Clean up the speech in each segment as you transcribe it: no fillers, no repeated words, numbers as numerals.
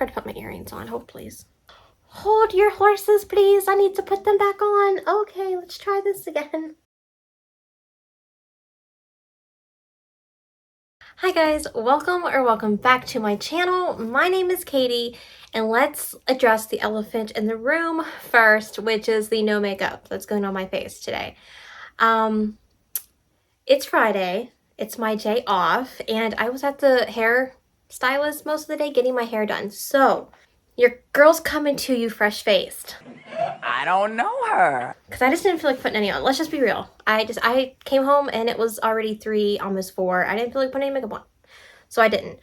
remember to put my earrings on. Hold, please. Hold your horses, please. I need to put them back on. Okay, let's try this again. Hi guys, welcome back to my channel. My name is Katie, and let's address the elephant in the room first, which is the no makeup that's going on my face today. It's Friday, it's my day off, and I was at the hair stylist most of the day getting my hair done. So, your girl's coming to you fresh-faced. I don't know her. Because I just didn't feel like putting any on. Let's just be real. I came home and it was already 3, almost 4. I didn't feel like putting any makeup on. So I didn't.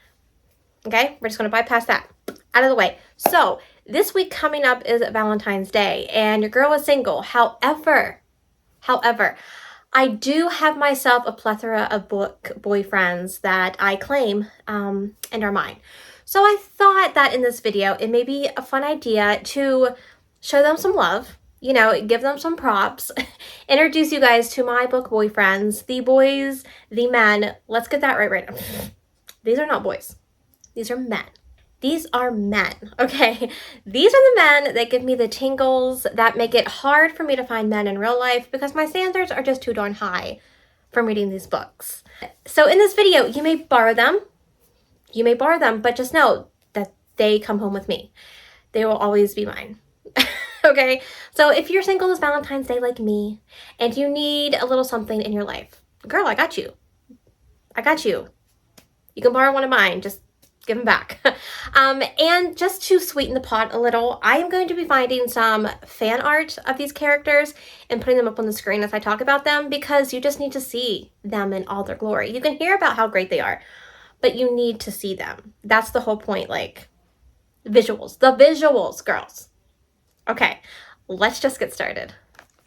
Okay? We're just going to bypass that. Out of the way. So, this week coming up is Valentine's Day, and your girl is single. However, I do have myself a plethora of boyfriends that I claim and are mine. So I thought that in this video, it may be a fun idea to show them some love, you know, give them some props, introduce you guys to my book boyfriends, the boys, the men. Let's get that right now. These are not boys. These are men. These are men, okay? These are the men that give me the tingles, that make it hard for me to find men in real life because my standards are just too darn high from reading these books. So in this video, you may borrow them, but just know that they come home with me. They will always be mine. Okay? So if you're single this Valentine's Day like me, and you need a little something in your life, girl, I got you. I got you. You can borrow one of mine. Just give them back. And just to sweeten the pot a little, I am going to be finding some fan art of these characters and putting them up on the screen as I talk about them, because you just need to see them in all their glory. You can hear about how great they are, but you need to see them. That's the whole point, like, visuals. The visuals, girls. Okay, let's just get started.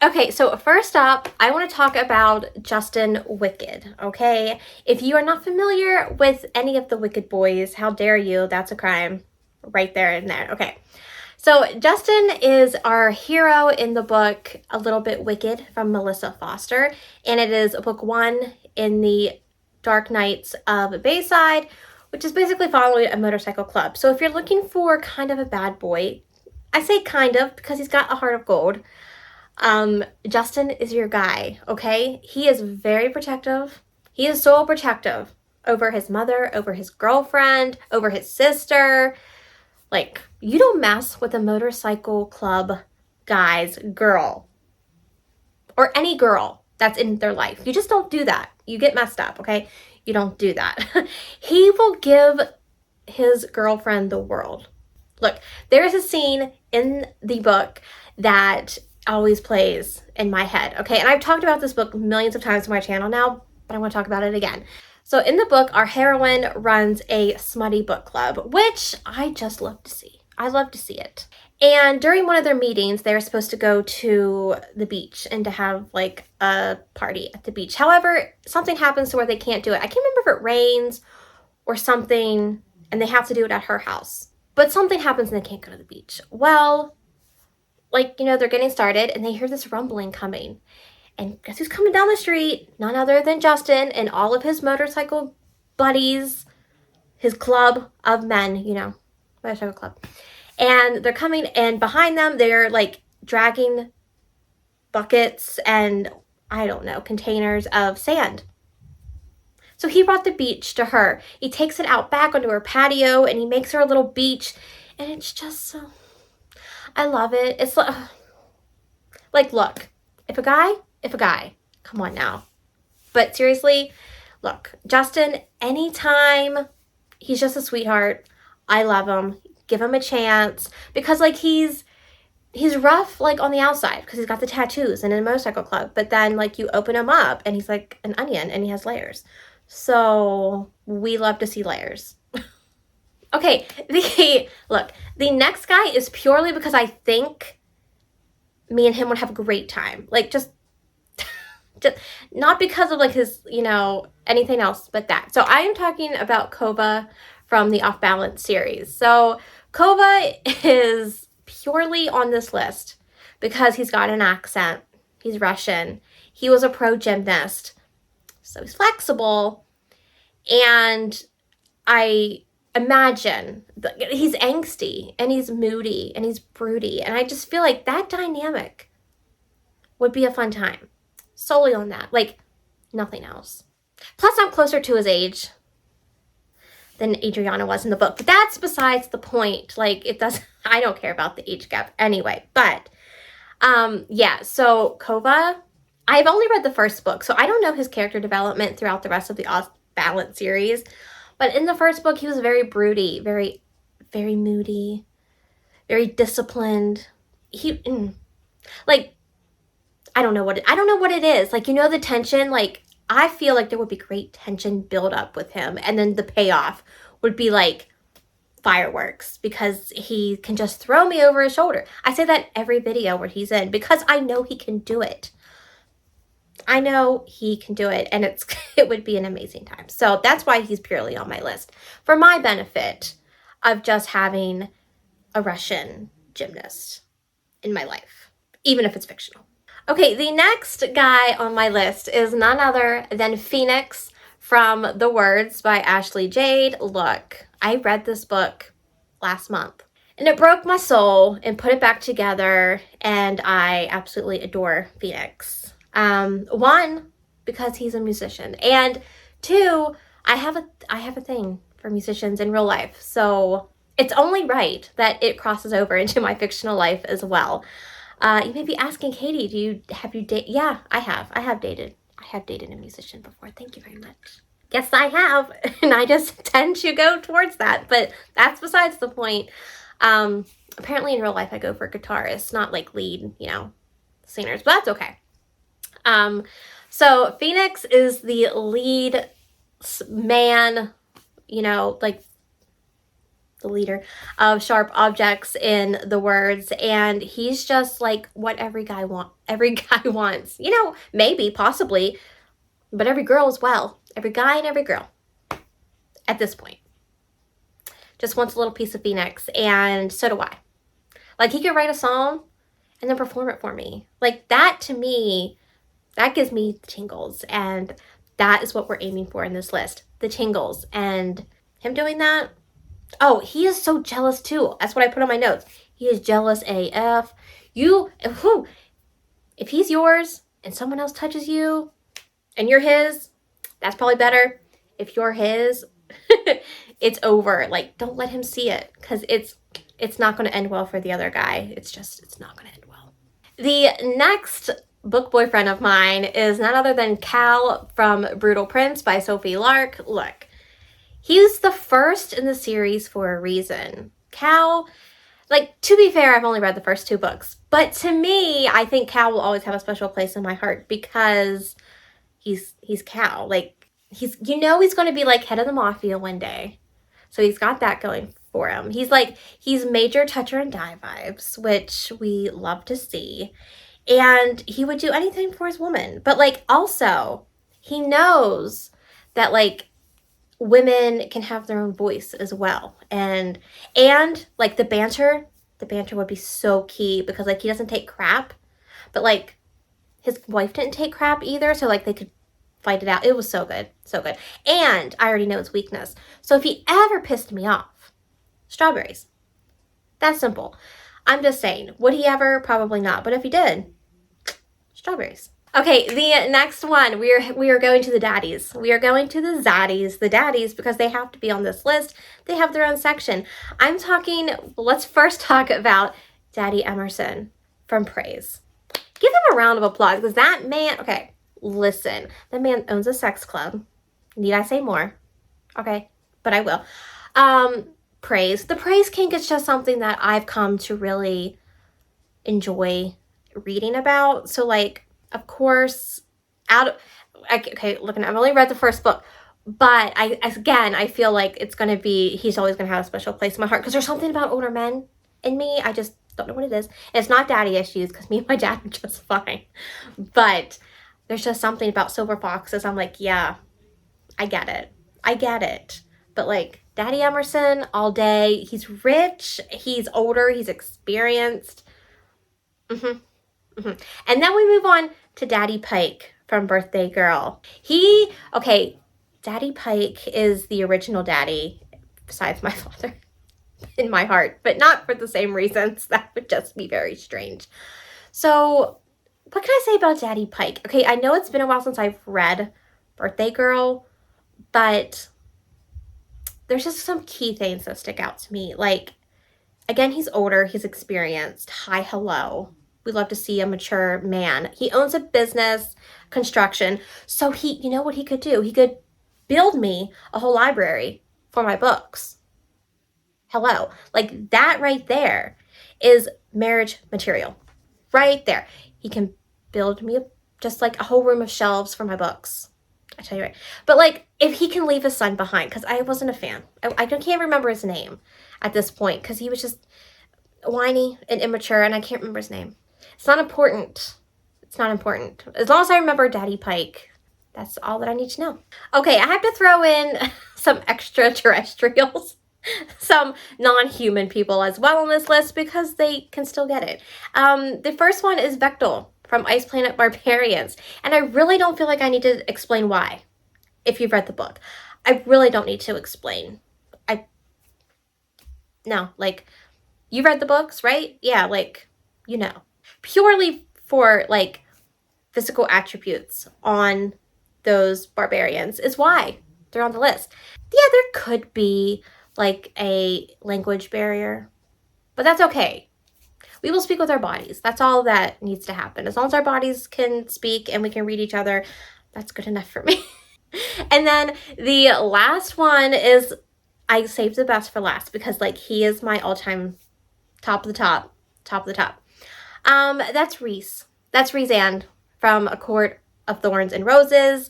Okay, so first up, I want to talk about Justin Wicked, okay? If you are not familiar with any of the Wicked boys, how dare you? That's a crime right there and there. Okay, so Justin is our hero in the book A Little Bit Wicked from Melissa Foster, and it is book 1 in the Dark Nights of Bayside, which is basically following a motorcycle club. So if you're looking for kind of a bad boy, I say kind of because he's got a heart of gold, Justin is your guy, okay? He is very protective. He is so protective over his mother, over his girlfriend, over his sister. Like, you don't mess with a motorcycle club guy's girl or any girl that's in their life. You just don't do that. You get messed up, okay? You don't do that. He will give his girlfriend the world. Look, there is a scene in the book that always plays in my head, okay? And I've talked about this book millions of times on my channel now, but I want to talk about it again. So in the book, our heroine runs a smutty book club, which I just love to see. I love to see it. And during one of their meetings, they were supposed to go to the beach and to have like a party at the beach. However, something happens to where they can't do it. I can't remember if it rains or something, and they have to do it at her house. But something happens and they can't go to the beach. Well, like, you know, they're getting started and they hear this rumbling coming. And guess who's coming down the street? None other than Justin and all of his motorcycle buddies, his club of men, you know, motorcycle club. And they're coming, and behind them, they're like dragging buckets and, I don't know, containers of sand. So he brought the beach to her. He takes it out back onto her patio and he makes her a little beach. And it's just so, I love it. It's like, look, if a guy, come on now. But seriously, look, Justin, anytime, he's just a sweetheart. I love him. Give him a chance. Because like he's rough like on the outside because he's got the tattoos and in a motorcycle club. But then like you open him up and he's like an onion and he has layers. So we love to see layers. Okay, the next guy is purely because I think me and him would have a great time. Like just not because of like his, you know, anything else but that. So I am talking about Kova from the Off Balance series. So Kova is purely on this list because he's got an accent. He's Russian. He was a pro gymnast. So he's flexible. And I imagine, he's angsty and he's moody and he's broody. And I just feel like that dynamic would be a fun time. Solely on that. Like, nothing else. Plus, I'm closer to his age than Adriana was in the book. But that's besides the point. Like, it does, I don't care about the age gap anyway. But, yeah, so Kova, I've only read the first book, so I don't know his character development throughout the rest of the Oz Balance series. But in the first book, he was very broody, very, very moody, very disciplined. Like, I don't know what it is. Like, you know, the tension, like, I feel like there would be great tension build up with him. And then the payoff would be like fireworks because he can just throw me over his shoulder. I say that every video where he's in because I know he can do it. I know he can do it, and it would be an amazing time. So that's why he's purely on my list. For my benefit of just having a Russian gymnast in my life, even if it's fictional. Okay, the next guy on my list is none other than Phoenix from The Words by Ashley Jade. Look, I read this book last month, and it broke my soul and put it back together, and I absolutely adore Phoenix. One, because he's a musician, and two, I have a thing for musicians in real life, so it's only right that it crosses over into my fictional life as well. You may be asking, Katie, have you dated? Yeah, I have dated. I have dated a musician before. Thank you very much. Yes, I have, and I just tend to go towards that, but that's besides the point. Apparently in real life I go for guitarists, not like lead, singers, but that's okay. So Phoenix is the lead man, like the leader of Sharp Objects in The Words, and he's just like what every guy wants. Maybe, possibly, but every girl as well. Every guy and every girl at this point just wants a little piece of Phoenix, and so do I. Like, he could write a song and then perform it for me. Like, that to me, that gives me the tingles, and that is what we're aiming for in this list. The tingles. And him doing that, oh, he is so jealous too. That's what I put on my notes. He is jealous AF. If he's yours and someone else touches you and you're his, that's probably better. If you're his, it's over. Like, don't let him see it, because it's not going to end well for the other guy. It's not going to end well. The next book boyfriend of mine is none other than Cal from Brutal Prince by Sophie Lark. Look, he's the first in the series for a reason. Cal, like, to be fair, I've only read the first 2 books, but to me, I think Cal will always have a special place in my heart because he's Cal. Like, he's going to be like head of the mafia one day. So he's got that going for him. He's major toucher and die vibes, which we love to see. And he would do anything for his woman. But, like, also, he knows that, like, women can have their own voice as well. And like, the banter would be so key because, like, he doesn't take crap. But, like, his wife didn't take crap either. So, like, they could fight it out. It was so good. So good. And I already know his weakness. So if he ever pissed me off, strawberries. That's simple. I'm just saying, would he ever? Probably not. But if he did, strawberries. Okay, the next one, we are going to the daddies. We are going to the zaddies, the daddies, because they have to be on this list. They have their own section. Let's first talk about Daddy Emerson from Praise. Give him a round of applause, because that man, okay, listen, that man owns a sex club. Need I say more? Okay, but I will. Praise. The Praise Kink is just something that I've come to really enjoy reading about. So, like, of course, I've only read the first book, but I feel like he's always going to have a special place in my heart, because there's something about older men in me. I just don't know what it is. It's not daddy issues, because me and my dad are just fine, but there's just something about silver foxes. I'm like, yeah, I get it. But, like, Daddy Emerson all day. He's rich. He's older. He's experienced. And then we move on to Daddy Pike from Birthday Girl. Daddy Pike is the original daddy besides my father in my heart, but not for the same reasons. That would just be very strange. So what can I say about Daddy Pike? Okay, I know it's been a while since I've read Birthday Girl, but there's just some key things that stick out to me. Like, again, he's older, he's experienced. Hi, hello. We love to see a mature man. He owns a business, construction. So you know what he could do? He could build me a whole library for my books. Hello. Like, that right there is marriage material. Right there. He can build me just like a whole room of shelves for my books. I tell you right. But like, if he can leave his son behind, because I wasn't a fan. I can't remember his name at this point, because he was just whiny and immature, and I can't remember his name. It's not important. It's not important. As long as I remember Daddy Pike, that's all that I need to know. Okay, I have to throw in some extraterrestrials, some non-human people as well on this list, because they can still get it. The first one is Bechtel from Ice Planet Barbarians, and I really don't feel like I need to explain why, if you've read the book. I really don't need to explain. No, like, you read the books, right? Yeah, like, you know. Purely for, like, physical attributes on those barbarians is why they're on the list. Yeah, there could be, like, a language barrier, but that's okay. We will speak with our bodies. That's all that needs to happen. As long as our bodies can speak and we can read each other, that's good enough for me. And then the last one is, I saved the best for last, because, like, he is my all-time top of the top. That's Rhys. That's Rhysand from A Court of Thorns and Roses.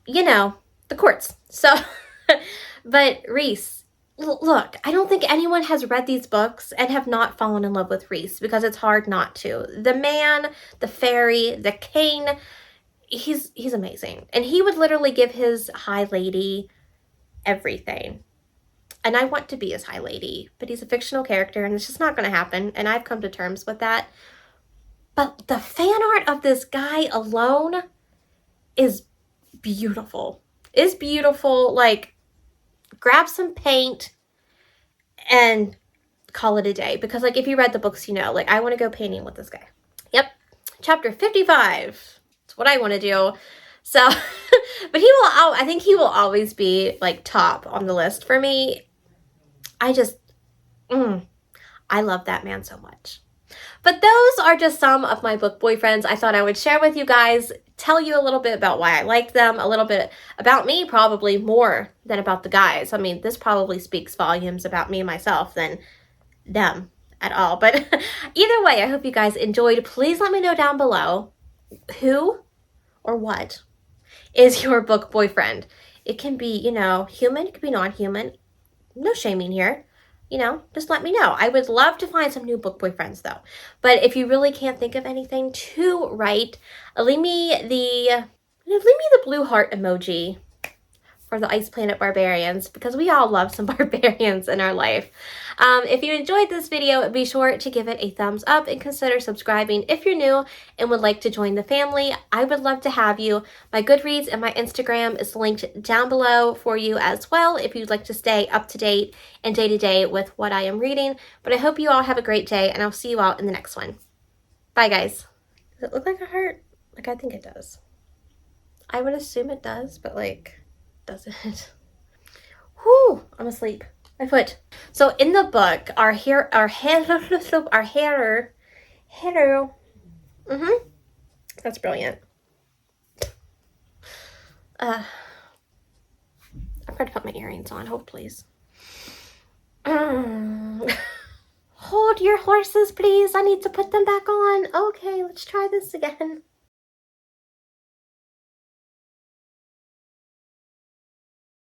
You know, the courts. So, but Rhys, look, I don't think anyone has read these books and have not fallen in love with Rhys, because it's hard not to. The man, the fairy, the king, he's amazing. And he would literally give his high lady everything. And I want to be his high lady, but he's a fictional character and it's just not going to happen. And I've come to terms with that. But the fan art of this guy alone is beautiful. Is beautiful. Like, grab some paint and call it a day. Because, like, if you read the books, you know, like, I want to go painting with this guy. Yep. Chapter 55. That's what I want to do. So, but I think he will always be, like, top on the list for me. I love that man so much. But those are just some of my book boyfriends I thought I would share with you guys, tell you a little bit about why I liked them, a little bit about me, probably more than about the guys. I mean, this probably speaks volumes about me and myself than them at all. But either way, I hope you guys enjoyed. Please let me know down below who or what is your book boyfriend. It can be, you know, human, it could be non-human. No shaming here. You know, just let me know. I would love to find some new book boyfriends, though. But if you really can't think of anything to write, leave me the blue heart emoji for the Ice Planet Barbarians, because we all love some barbarians in our life. If you enjoyed this video, be sure to give it a thumbs up and consider subscribing if you're new and would like to join the family. I would love to have you. My Goodreads and my Instagram is linked down below for you as well if you'd like to stay up to date and day to day with what I am reading. But I hope you all have a great day, and I'll see you all in the next one. Bye, guys. Does it look like a heart? Like, I think it does. I would assume it does, but, like, does it? Whew, I'm asleep. My foot. So in the book, our hair, that's brilliant. I'm going to put my earrings on. Hold, please. Hold your horses, please. I need to put them back on. Okay, let's try this again.